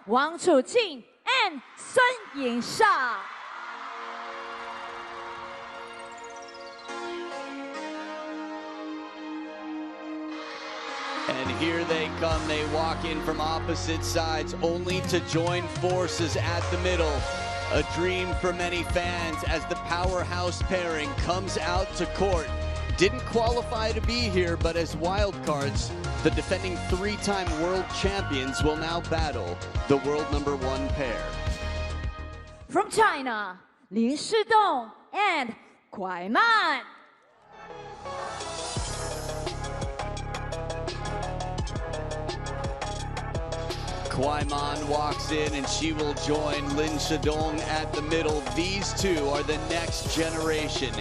Wang Chuqin and Yingsha. And here they come, they walk in from opposite sides, only to join forces at the middle. A dream for many fans as the powerhouse pairing comes out to court. Didn't qualify to be here, but as wildcards, the defending three-time world champions will now battle the world #1 pair. From China, Shidong and Kuai. Kuai walks in and she will join Shidong at the middle. These two are the next generation.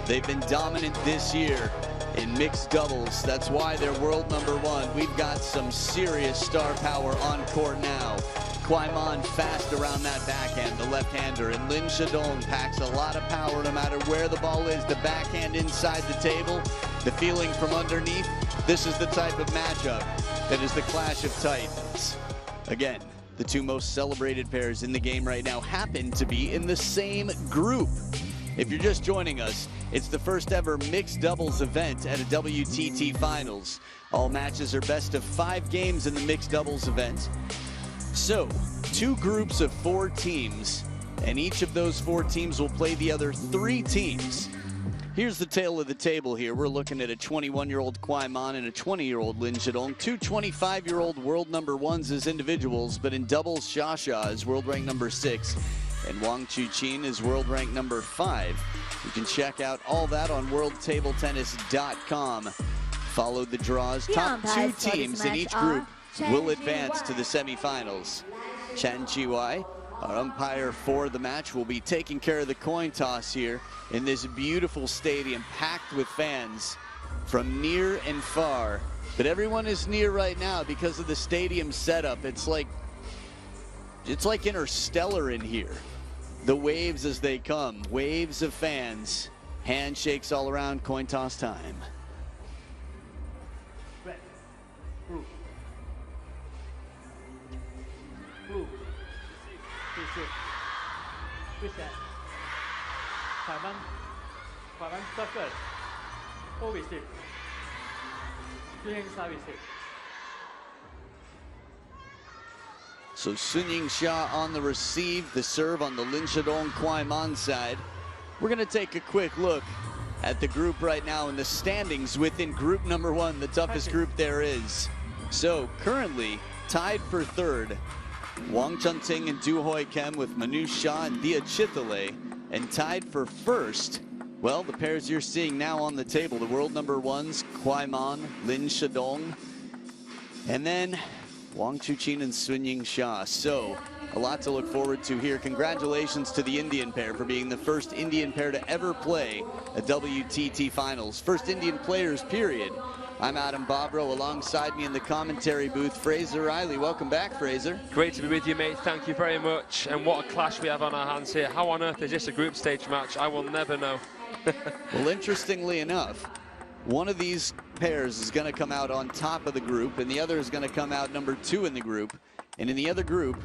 They've been dominant this year in mixed doubles. That's why they're world #1. We've got some serious star power on court now. Kuai fast around that backhand, the left-hander, and Shidong packs a lot of power no matter where the ball is. The backhand inside the table, the feeling from underneath. This is the type of matchup that is the clash of titans. Again, the two most celebrated pairs in the game right now happen to be in the same group. If you're just joining us, it's the first ever mixed doubles event at a WTT Finals. All matches are best of 5 games in the mixed doubles event. So, 2 groups of 4 teams, and each of those 4 teams will play the other 3 teams. Here's the tale of the table here. We're looking at a 21-year-old Kuai and a 20-year-old Shidong. 2 25-year-old world #1s as individuals, but in doubles, Xia is world rank #6, and Wang Chuqin is world rank #5. You can check out all that on worldtabletennis.com. Follow the draws. Top 2 teams in each group will advance to the semifinals. Chen Kuai, our umpire for the match, will be taking care of the coin toss here in this beautiful stadium packed with fans from near and far. But everyone is near right now because of the stadium setup. It's like interstellar in here. The waves as they come, waves of fans, handshakes all around, coin toss time. Red, blue, blue, reset. Kuai circle, all receive. Yingsha receive. So Yingsha on the receive, the serve on the Shidong Kuai side. We're going to take a quick look at the group right now in the standings within group #1, the toughest group there is. So currently tied for 3rd, Wang Chunting and Du Hoi Kem with Manu Shah and Dia Chitale, and tied for 1st, well, the pairs you're seeing now on the table, the world #1s, Kuai Shidong, and then Wang Chuqin and Yingsha. So a lot to look forward to here. Congratulations to the Indian pair for being the first Indian pair to ever play a WTT Finals. First Indian players, period. I'm Adam Bobrow. Alongside me in the commentary booth, Fraser Riley. Welcome back, Fraser. Great to be with you, mate. Thank you very much. And what a clash we have on our hands here. How on earth is this a group stage match? I will never know. Well, interestingly enough, one of these pairs is going to come out on top of the group, and the other is going to come out #2 in the group. And in the other group,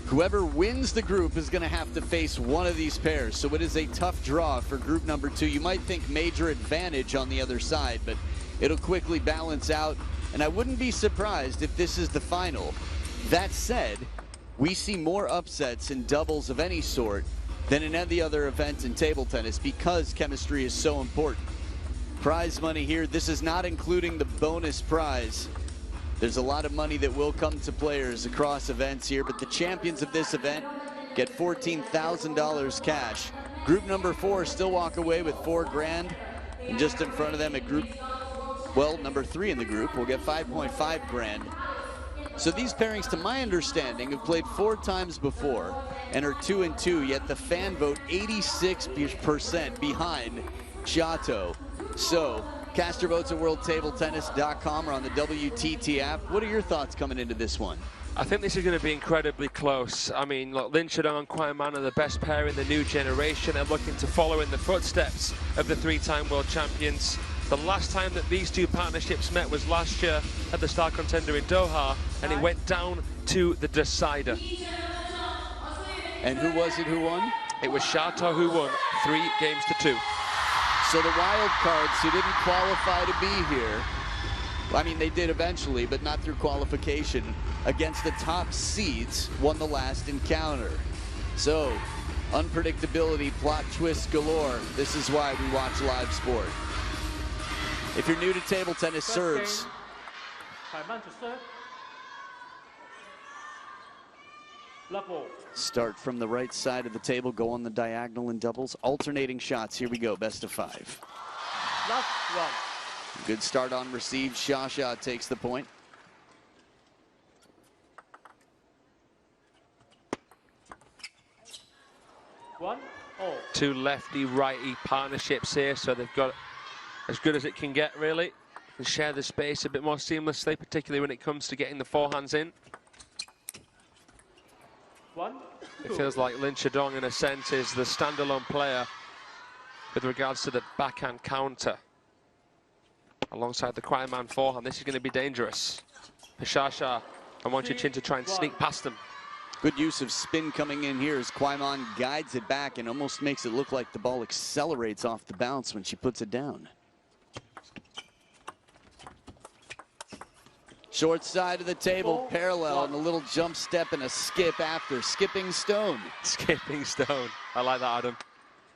whoever wins the group is going to have to face one of these pairs. So it is a tough draw for group #2. You might think major advantage on the other side, but it'll quickly balance out, and I wouldn't be surprised if this is the final. That said, we see more upsets in doubles of any sort than in any other event in table tennis because chemistry is so important. Prize money here, this is not including the bonus prize. There's a lot of money that will come to players across events here, but the champions of this event get $14,000 cash. Group #4 still walk away with $4 grand, and just in front of them at group, well, #3 in the group will get 5.5 grand. So these pairings, to my understanding, have played 4 times before and are 2-2, yet the fan vote 86% behind Chateau. So cast your votes at worldtabletennis.com or on the WTT app. What are your thoughts coming into this one? I think this is going to be incredibly close. I mean, look, Shidong and Kuai are the best pair in the new generation. They're looking to follow in the footsteps of the 3-time world champions. The last time that these two partnerships met was last year at the Star Contender in Doha, and it went down to the decider. And who was it who won? It was Shato who won 3-2. So the wild cards who didn't qualify to be here, I mean, they did eventually, but not through qualification, against the top seeds, won the last encounter. So, unpredictability, plot twists galore. This is why we watch live sport. If you're new to table tennis serves, start from the right side of the table, go on the diagonal in doubles, alternating shots. Here we go, best of 5. Last one. Good start on receive. Xia takes the point. Two lefty-righty partnerships here, so they've got as good as it can get, really. And share the space a bit more seamlessly, particularly when it comes to getting the forehands in. It feels like Lin Shidong, in a sense, is the standalone player with regards to the backhand counter. Alongside the Kuai man forehand, this is going to be dangerous for Xia and Wang Chuqin to try and sneak past them. Good use of spin coming in here as Kuai man guides it back and almost makes it look like the ball accelerates off the bounce when she puts it down. Short side of the table, parallel, and a little jump step and a skip after. Skipping stone. Skipping stone. I like that, Adam.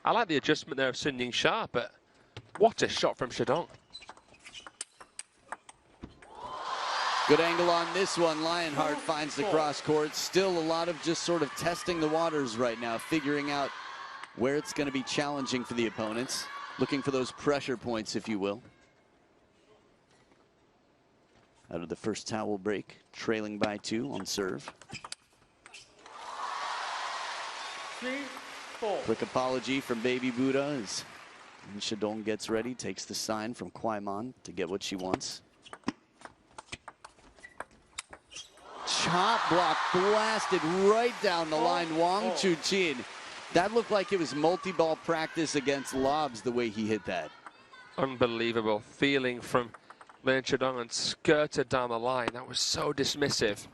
I like the adjustment there of Sun Yingsha, but what a shot from Shidong. Good angle on this one. Lionheart finds the cross court. Still a lot of just sort of testing the waters right now, figuring out where it's going to be challenging for the opponents. Looking for those pressure points, if you will. Out of the first towel break, trailing by 2 on serve. 3-4. Quick apology from Baby Buddha as Shidong gets ready, takes the sign from Kuai man to get what she wants. Chop block blasted right down the line. Wang Chuqin. That looked like it was multi-ball practice against lobs, the way he hit that. Unbelievable feeling from Lin Shidong and skirted down the line. That was so dismissive.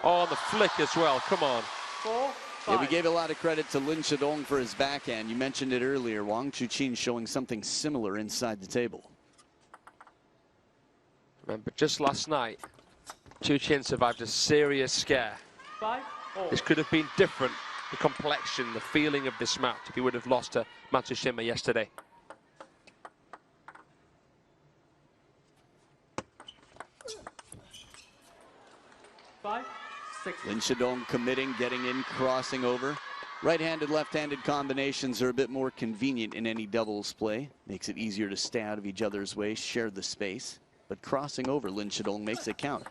Oh, the flick as well. Come on. 4-5. Yeah, we gave a lot of credit to Lin Shidong for his backhand. You mentioned it earlier. Wang Chuqin showing something similar inside the table. Remember, just last night, Chuqin survived a serious scare. 5-4. This could have been different. The complexion, the feeling of this match, if he would have lost to Matsushima yesterday. Lin Shidong committing, getting in, crossing over. Right-handed, left-handed combinations are a bit more convenient in any doubles play. Makes it easier to stay out of each other's way, share the space. But crossing over, Lin Shidong makes it count.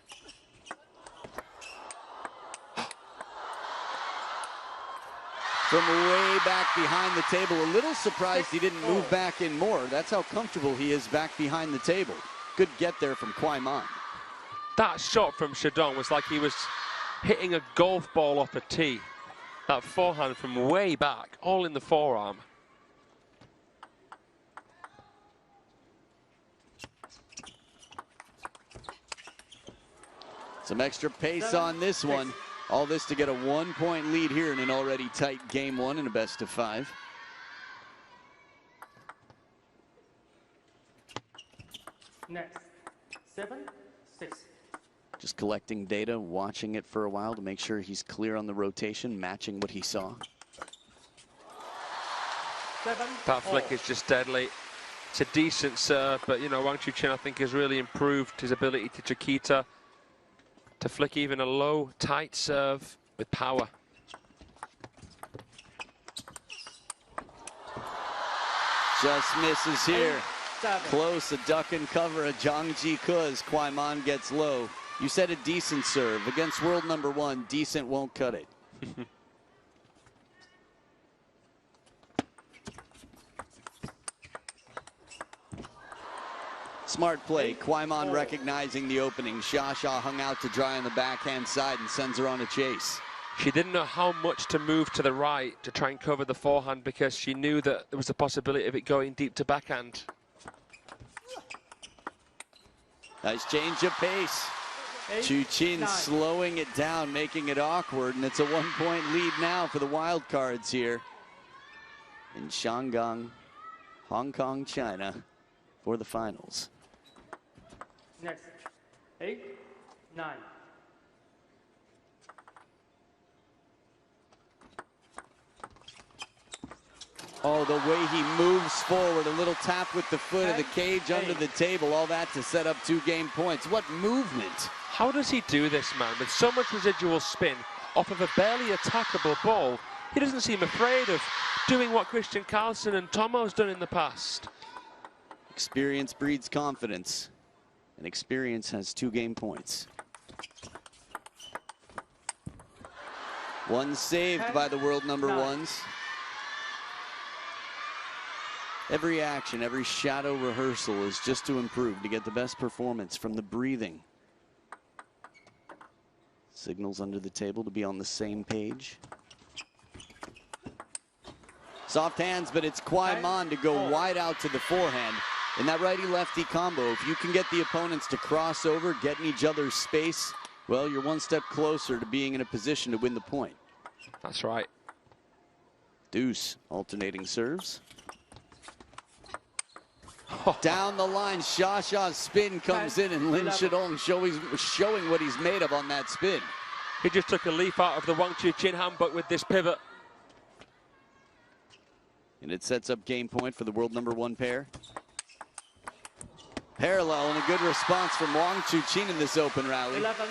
From way back behind the table, a little surprised he didn't move back in more. That's how comfortable he is back behind the table. Good get there from Kuai man. That shot from Shidong was like he was hitting a golf ball off a tee. That forehand from way back, all in the forearm. Some extra pace on this one. All this to get a 1-point lead here in an already tight game 1 in a best of 5. Next. 7-6. Just collecting data, watching it for a while to make sure he's clear on the rotation, matching what he saw. 7-4. That flick is just deadly. It's a decent serve, but you know, Wang Chuqin, I think, has really improved his ability to Chiquita to flick even a low, tight serve with power. Just misses here. 8-7. Close, a duck and cover, a Zhangji Ke as Kuai man gets low. You said a decent serve. Against world number 1, decent won't cut it. Smart play. Kuai man recognizing the opening. Xia hung out to dry on the backhand side and sends her on a chase. She didn't know how much to move to the right to try and cover the forehand because she knew that there was a possibility of it going deep to backhand. Nice change of pace. Chuqin slowing it down, making it awkward, and it's a 1-point lead now for the wild cards here in Shandong, Hong Kong, China, for the finals. Next, 8, 9. Oh, the way he moves forward, a little tap with the foot of the cage under the table, all that to set up 2 game points. What movement? How does he do this, man? With so much residual spin off of a barely attackable ball, he doesn't seem afraid of doing what Christian Carlsen and Tomo's done in the past. Experience breeds confidence, and experience has 2 game points. One saved by the world number 1s. Every action, every shadow rehearsal is just to improve, to get the best performance from the breathing. Signals under the table to be on the same page. Soft hands, but it's Kuai to go wide out to the forehand. In that righty-lefty combo, if you can get the opponents to cross over, get in each other's space, well, you're one step closer to being in a position to win the point. That's right. Deuce, alternating serves. Down the line, Sha's spin comes in, and Lin Shidong showing what he's made of on that spin. He just took a leaf out of the Wang Chuqin handbook with this pivot. And it sets up game point for the world number 1 pair. Parallel and a good response from Wang Chuqin in this open rally. 11.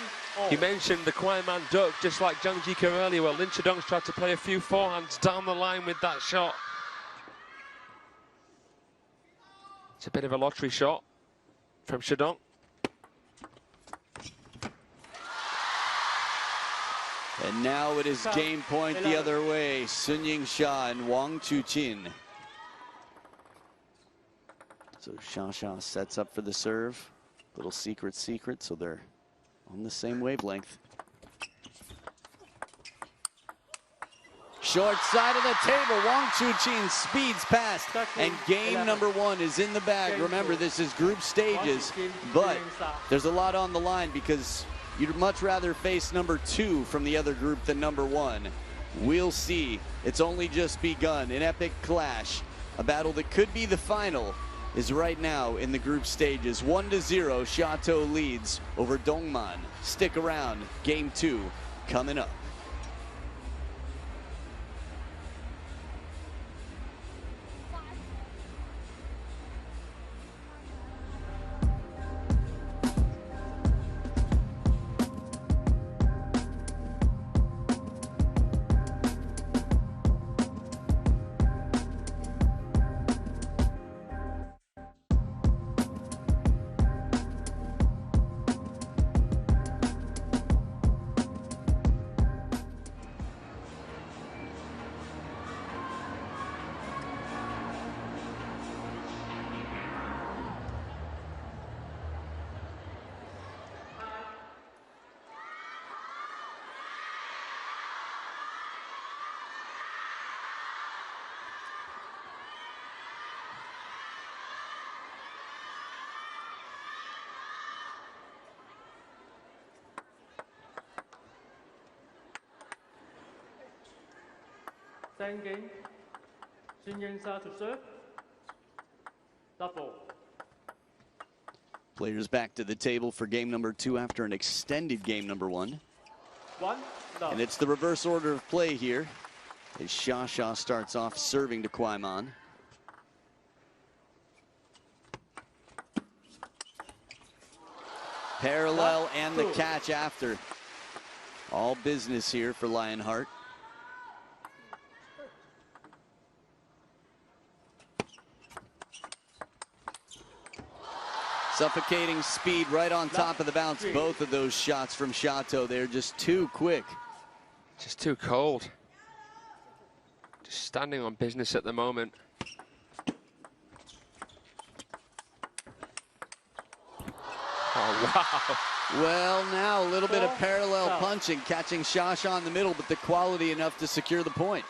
He mentioned the Kuai man duck, just like Zhang Jike earlier. Well, Lin Shidong's tried to play a few forehands down the line with that shot. It's a bit of a lottery shot from Shidong. And now it is game point the other way. Yingsha and Wang Chuqin. So Sha sets up for the serve. Little secret, so they're on the same wavelength. Short side of the table, Wang Chuqin speeds past, and game number 1 is in the bag. Remember, this is group stages, but there's a lot on the line because you'd much rather face number 2 from the other group than number 1. We'll see. It's only just begun. An epic clash. A battle that could be the final is right now in the group stages. 1-0, Chateau leads over Dongman. Stick around. Game 2 coming up. Second game, Yingsha to serve. Double. Players back to the table for game number 2 after an extended game number 1. 1, love. And it's the reverse order of play here as Sha starts off serving to Kuai. Parallel and the catch after. All business here for Lionheart. Suffocating speed right on top of the bounce. Both of those shots from Chateau, they're just too quick. Just too cold. Just standing on business at the moment. Oh, wow. Well, now a little bit of parallel punching, catching Sha in the middle, but the quality enough to secure the point.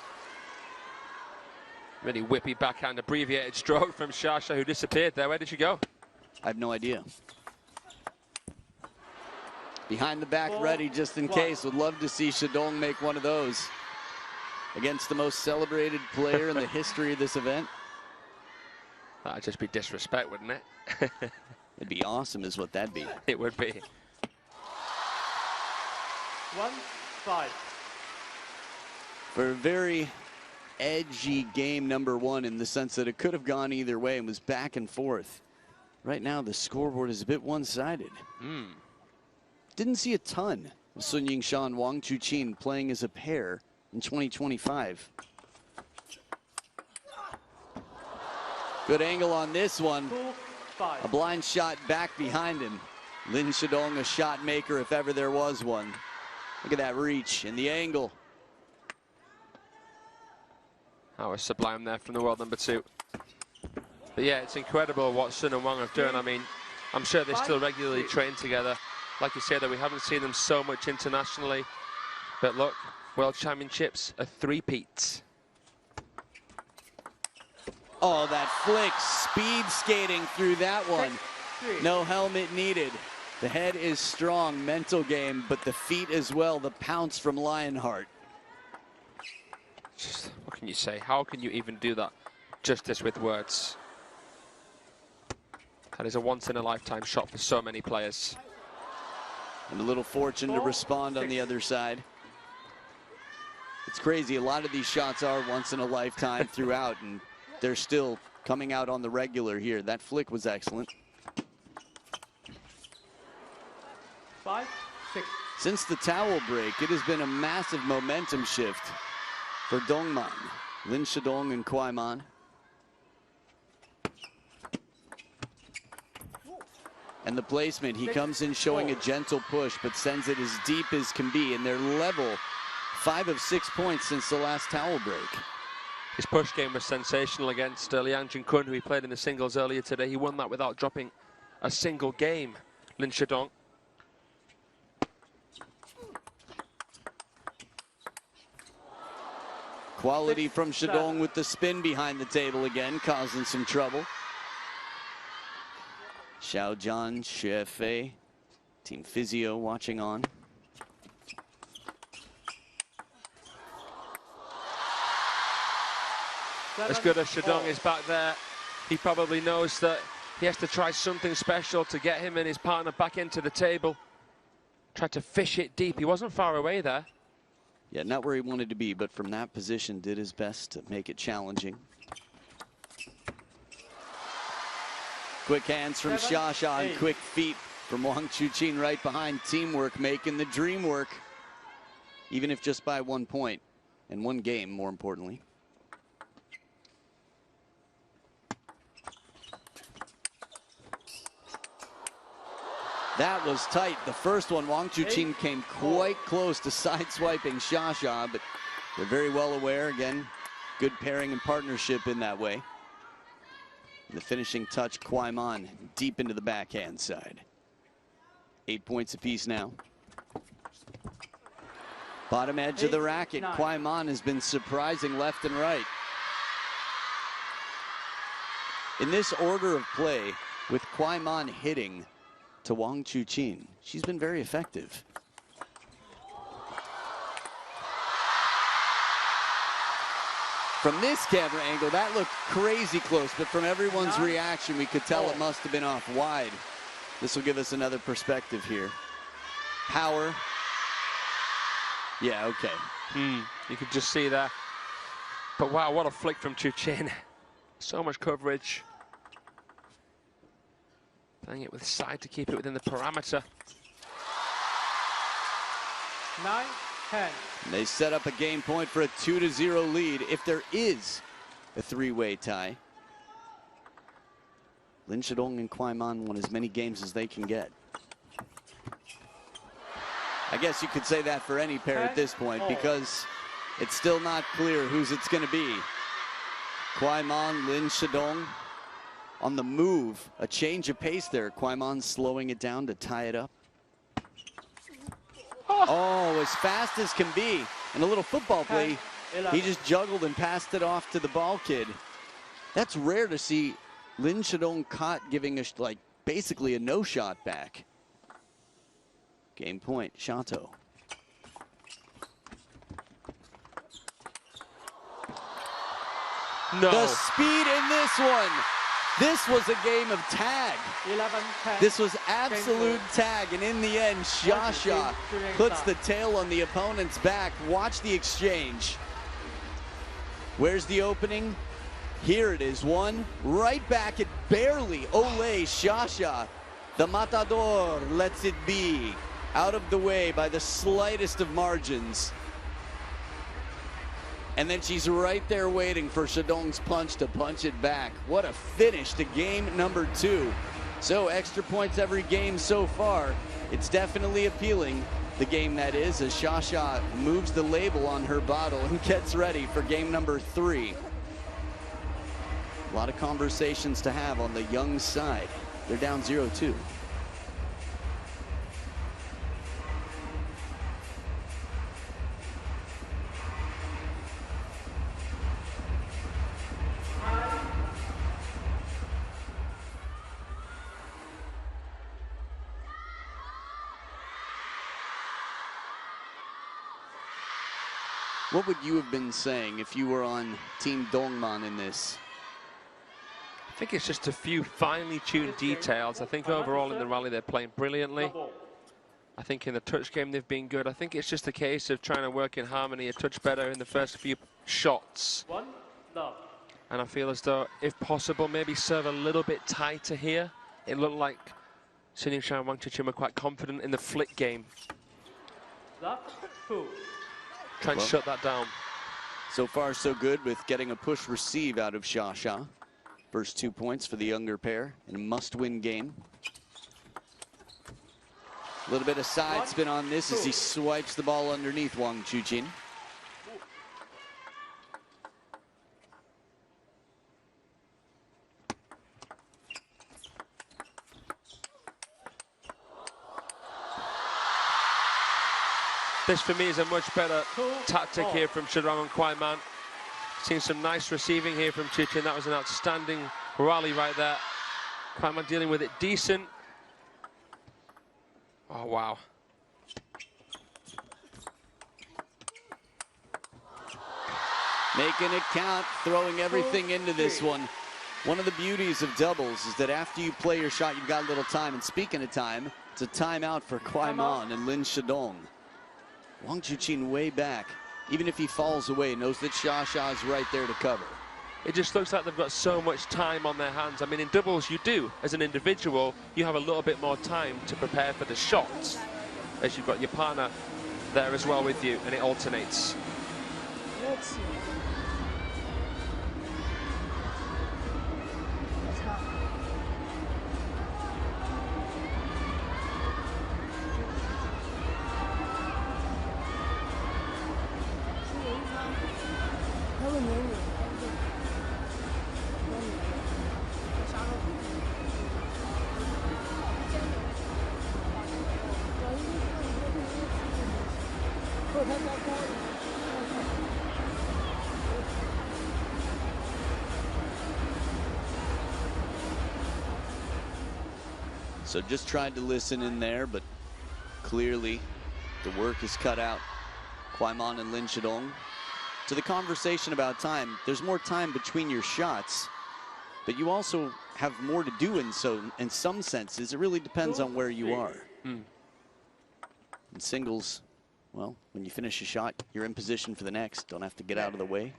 Really whippy backhand abbreviated stroke from Sha, who disappeared there. Where did she go? I have no idea. Behind the back ready just in case. Would love to see Shidong make one of those against the most celebrated player in the history of this event. That'd just be disrespect, wouldn't it? It'd be awesome is what that'd be. It would be. 1-5. For a very edgy game number one in the sense that it could have gone either way and was back and forth. Right now the scoreboard is a bit one-sided. Didn't see a ton of Sun Yingsha and Wang Chuqin playing as a pair in 2025. Good angle on this one. 2-5. A blind shot back behind him. Lin Shidong, a shot maker if ever there was one. Look at that reach and the angle. That was sublime there from the world number 2. But yeah, it's incredible what Sun and Wang have done. I mean, I'm sure they still regularly train together. Like you say, that we haven't seen them so much internationally. But look, World Championships are three-peats. Oh, that flick, speed skating through that one. No helmet needed. The head is strong, mental game, but the feet as well, the pounce from Lionheart. Just, what can you say? How can you even do that justice with words? That is a once-in-a-lifetime shot for so many players. And a little fortune to respond on the other side. It's crazy, a lot of these shots are once in a lifetime throughout, and they're still coming out on the regular here. That flick was excellent. 5-6. Since the towel break, it has been a massive momentum shift for Dongman, Lin Shidong and Kuai. And the placement, he comes in showing a gentle push, but sends it as deep as can be, and they're level. 5 of 6 points since the last towel break. His push game was sensational against Liang Jinkun, who he played in the singles earlier today. He won that without dropping a single game, Lin Shidong. Quality from Shidong with the spin behind the table again, causing some trouble. Xiaojian, Xuefei, Team Physio watching on. As good as Shidong is back there, he probably knows that he has to try something special to get him and his partner back into the table. Tried to fish it deep. He wasn't far away there. Yeah, not where he wanted to be, but from that position did his best to make it challenging. Quick hands from Xia and quick feet from Wang Chuqin right behind. Teamwork making the dream work, even if just by 1 point and 1 game, more importantly. That was tight. The first one, Wang Chuqin came quite close to sideswiping Xia, but they're very well aware. Again, good pairing and partnership in that way. And the finishing touch, Kuai deep into the backhand side. 8 points apiece now. Bottom edge of the racket, Kuai has been surprising left and right. In this order of play, with Kuai hitting to Wang Chuqin, she's been very effective. From this camera angle, that looked crazy close, but from everyone's reaction, we could tell it must have been off wide. This will give us another perspective here. Power. Yeah, okay. You could just see that. But wow, what a flick from Chuqin. So much coverage. Playing it with side to keep it within the parameter. 9-10. They set up a game point for a 2-0 lead if there is a 3-way tie. Lin Shidong and Kuai won as many games as they can get. I guess you could say that for any pair at this point, because it's still not clear whose it's going to be. Kuai, Lin Shidong on the move. A change of pace there. Kuai slowing it down to tie it up. Oh, as fast as can be. And a little football play. He just juggled and passed it off to the ball kid. That's rare to see Lin Shidong caught giving us like basically a no shot back. Game point, Shato. No. The speed in this one. This was a game of tag. 11-10. This was absolute tag, and in the end, Xia puts the tail on the opponent's back. Watch the exchange. Where's the opening? Here it is, one right back at barely. Olé, Xia. The Matador lets it be. Out of the way by the slightest of margins. And then she's right there waiting for Shidong's punch to punch it back. What a finish to game number 2. So extra points every game so far. It's definitely appealing. The game that is, as Xia moves the label on her bottle and gets ready for game number 3. A lot of conversations to have on the young side. They're down 0-2. What would you have been saying if you were on Team Dongman in this? I think it's just a few finely tuned details. I think overall in the rally they're playing brilliantly. I think in the touch game they've been good. I think it's just a case of trying to work in harmony a touch better in the first few shots. And I feel as though, if possible, maybe serve a little bit tighter here. It looked like Yingsha and Wang Chuqin were quite confident in the flick game. Try and shut that down. So far, so good with getting a push receive out of Xia. First 2 points for the younger pair in a must-win game. A little bit of side spin on this as he swipes the ball underneath Wang Chuqin. This for me is a much better tactic here from Shidong and Kuai. Seen some nice receiving here from Chuqin. That was an outstanding rally right there. Kuai dealing with it decent. Oh, wow. Making it count, throwing everything into this one. One of the beauties of doubles is that after you play your shot, you've got a little time. And speaking of time, it's a timeout for Kuai and Lin Shidong. Wang Chuqin way back. Even if he falls away, knows that Xia is right there to cover. It just looks like they've got so much time on their hands. I mean, in doubles you do. As an individual, you have a little bit more time to prepare for the shots, as you've got your partner there as well with you, and it alternates. Let's see. So just tried to listen in there, but clearly the work is cut out. Kuai and Lin Shidong. To the conversation about time, there's more time between your shots, but you also have more to do in some senses. It really depends on where you are. In singles, well, when you finish a shot, you're in position for the next. Don't have to get out of the way.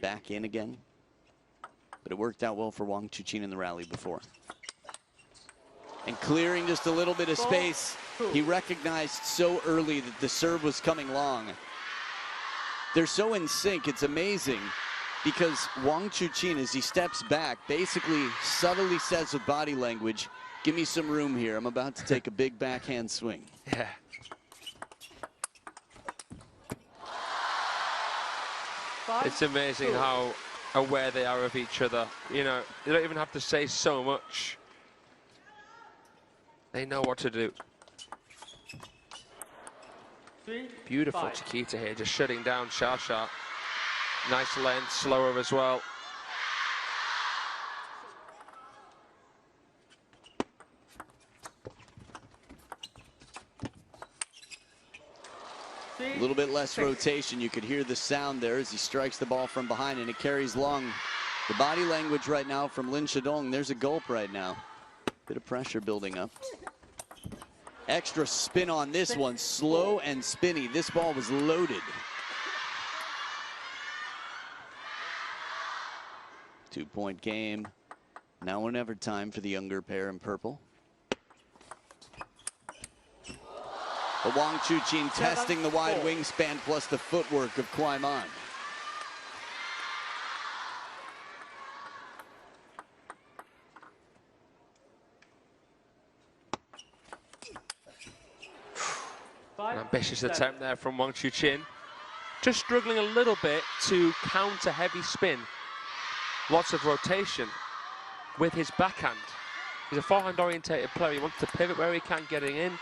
Back in again. But it worked out well for Wang Chuqin in the rally before. And clearing just a little bit of space. He recognized so early that the serve was coming long. They're so in sync, it's amazing, because Wang Chuqin, as he steps back, basically subtly says with body language, give me some room here. I'm about to take a big backhand swing. Yeah. It's amazing how aware they are of each other. You know, they don't even have to say so much. They know what to do. Beautiful Chiquita here, just shutting down Xia. Nice length, slower as well. little bit less rotation. You could hear the sound there as he strikes the ball from behind, and it carries long. The body language right now from Lin Shidong, there's a gulp right now. Bit of pressure building up. Extra spin on this one, slow and spinny. This ball was loaded. 2-point game. Now or never time for the younger pair in purple. But Wang Chuqin testing the wide wingspan plus the footwork of Kuai. 5, An ambitious 7. attempt there from Wang Chuqin. Just struggling a little bit to counter heavy spin. Lots of rotation with his backhand. He's a forehand orientated player. He wants to pivot where he can, getting in.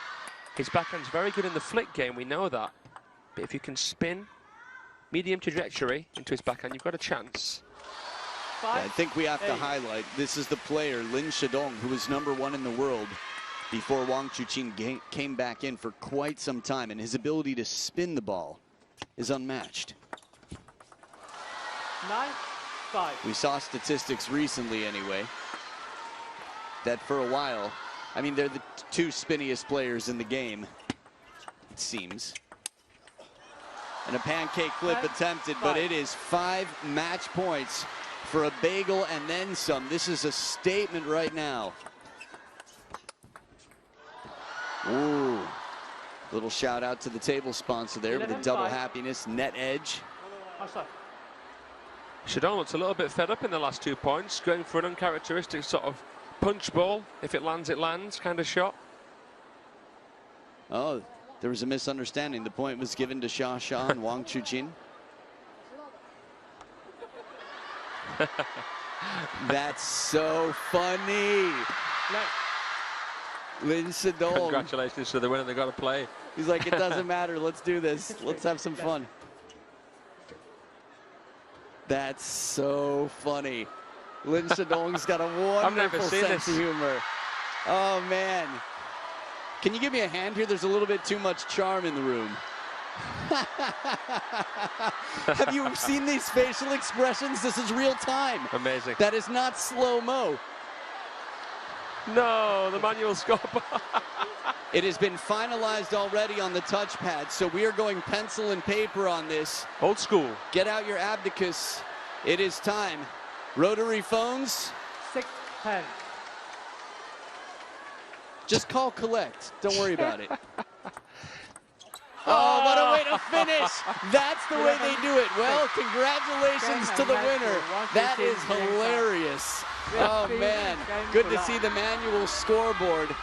His backhand's very good in the flick game, we know that. But if you can spin medium trajectory into his backhand, you've got a chance. I think we have to highlight, this is the player, Lin Shidong, who was #1 in the world before Wang Chuqin came back in for quite some time, and his ability to spin the ball is unmatched. 9, 5. We saw statistics recently anyway, that for a while, I mean, they're the two spinniest players in the game, it seems. And a pancake flip attempted, but it is 5 match points for a bagel and then some. This is a statement right now. Ooh, little shout out to the table sponsor there with the double happiness, Net Edge. Shidong looks a little bit fed up in the last 2 points, going for an uncharacteristic sort of punch ball. If it lands kind of shot. Oh, there was a misunderstanding. The point was given to Sha and Wang Chuqin. That's so funny. Lin Shidong. Congratulations to the winner. They got to play. He's like, it doesn't matter. Let's do this. Let's have some fun. That's so funny. Lin Shidong's got a wonderful sense of humor. Oh, man. Can you give me a hand here? There's a little bit too much charm in the room. Have you seen these facial expressions? This is real time. Amazing. That is not slow-mo. No, the manual scoreboard. It has been finalized already on the touchpad, so we are going pencil and paper on this. Old school. Get out your abacus. It is time. Rotary phones. 6, 10. Just call collect. Don't worry about it. Oh, what a way to finish. That's the way they do it. Well, congratulations to the winner. That is hilarious. Oh, man. Good to see the manual scoreboard.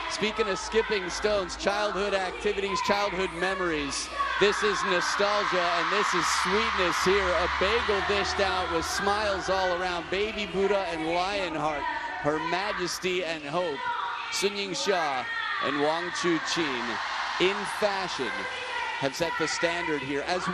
Speaking of skipping stones, childhood activities, childhood memories. This is nostalgia, and this is sweetness here. A bagel dished out with smiles all around. Baby Buddha and Lionheart, Her Majesty and Hope. Yingsha and Wang Chuqin, in fashion, have set the standard here. As